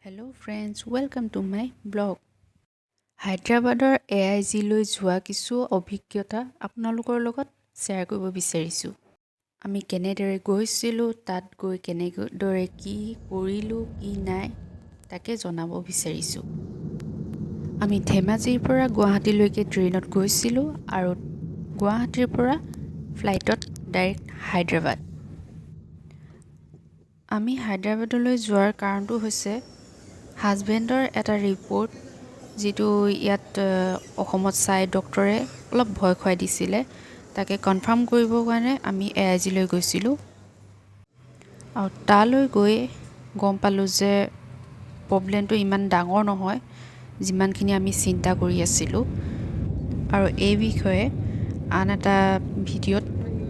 Hello friends, welcome to my blog. হায়দৰাবাদৰ AIG লৈ যোৱা কিছু অভিজ্ঞতা আপোনালোকৰ লগত শ্বেয়াৰ কৰিব বিচাৰিছোঁ। আমি কেনেদৰে গৈছিলোঁ, তাত গৈ কেনেদৰে কি কৰিলোঁ, কি নাই তাকে জনাব বিচাৰিছোঁ। আমি ধেমাজিৰ পৰা গুৱাহাটীলৈকে ট্ৰেইনত গৈছিলোঁ আৰু গুৱাহাটীৰ পৰা ফ্লাইটত ডাইৰেক্ট হায়দৰাবাদ। আমি হায়দৰাবাদলৈ যোৱাৰ কাৰণটো হৈছে হাজবেণ্ডৰ এটা ৰিপৰ্ট, যিটো ইয়াত অসমত চাই ডক্টৰে অলপ ভয় খুৱাই দিছিলে। তাকে কনফাৰ্ম কৰিবৰ কাৰণে আমি AIG লৈ গৈছিলোঁ আৰু তালৈ গৈ গম পালোঁ যে প্ৰব্লেমটো ইমান ডাঙৰ নহয় যিমানখিনি আমি চিন্তা কৰি আছিলোঁ। আৰু এই বিষয়ে আন এটা ভিডিঅ'ত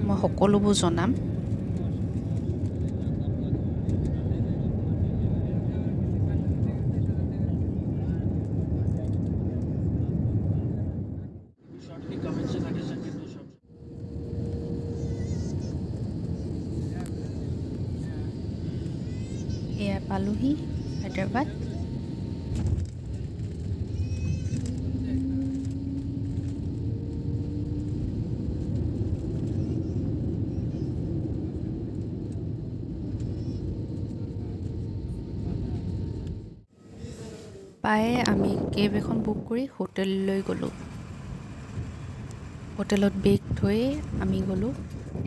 মই সকলোবোৰ জনাম। এয়া পালোহি হায়দৰাবাদ। পায়ে আমি কেব এখন বুক কৰি হোটেললৈ গ'লোঁ। হোটেলত বেগ থৈ আমি গ'লোঁ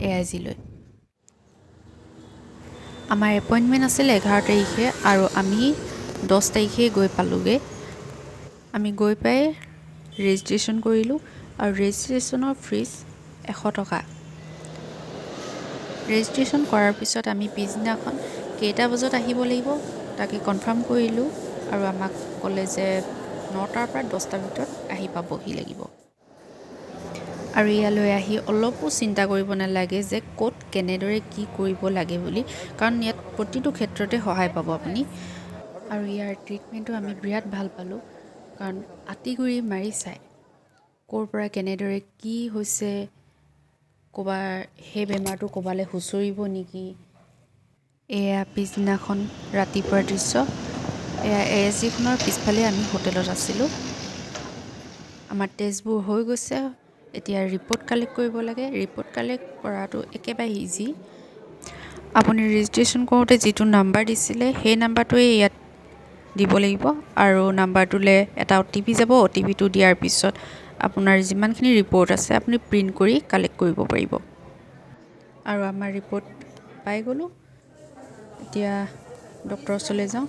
AIG লৈ। আমাৰ এপইণ্টমেণ্ট আছিল 11 তাৰিখে আৰু আমি 10 তাৰিখে গৈ পালোঁগৈ। আমি গৈ পাই ৰেজিষ্ট্ৰেশ্যন কৰিলোঁ আৰু ৰেজিষ্ট্ৰেশ্যনৰ ফিজ 100 টকা। ৰেজিষ্ট্ৰেশ্যন কৰাৰ পিছত আমি পিছদিনাখন কেইটা বজাত আহিব লাগিব তাকে কনফাৰ্ম কৰিলোঁ আৰু আমাক ক'লে যে 9টাৰ পৰা 10টাৰ ভিতৰত আহি পাবহি লাগিব। আৰু ইয়ালৈ আহি অলপো চিন্তা কৰিব নালাগে যে ক'ত কেনেদৰে কি কৰিব লাগে বুলি, কাৰণ ইয়াত প্ৰতিটো ক্ষেত্ৰতে সহায় পাব আপুনি। আৰু ইয়াৰ ট্ৰিটমেণ্টটো আমি বিৰাট ভাল পালোঁ, কাৰণ আঁতিগুৰি মাৰি চায় ক'ৰ পৰা কেনেদৰে কি হৈছে, ক'ৰবাৰ সেই বেমাৰটো ক'ৰবালৈ হুঁচৰিব নেকি। এয়া পিছদিনাখন ৰাতিপুৱাৰ দৃশ্য। এয়া AIGখনৰ পিছফালে আমি হোটেলত আছিলোঁ। আমাৰ টেষ্টবোৰ হৈ গৈছে, এতিয়া ৰিপৰ্ট কালেক্ট কৰিব লাগে। ৰিপৰ্ট কালেক্ট কৰাটো একেবাৰে ইজি। আপুনি ৰেজিষ্ট্ৰেশ্যন কৰোঁতে যিটো নাম্বাৰ দিছিলে সেই নাম্বাৰটোৱে ইয়াত দিব লাগিব আৰু নাম্বাৰটোলৈ এটা OTP যাব। OTPটো দিয়াৰ পিছত আপোনাৰ যিমানখিনি ৰিপৰ্ট আছে আপুনি প্ৰিণ্ট কৰি কালেক্ট কৰিব পাৰিব। আৰু আমাৰ ৰিপৰ্ট পাই গ'লোঁ। এতিয়া ডক্টৰৰ ওচৰলৈ যাওঁ।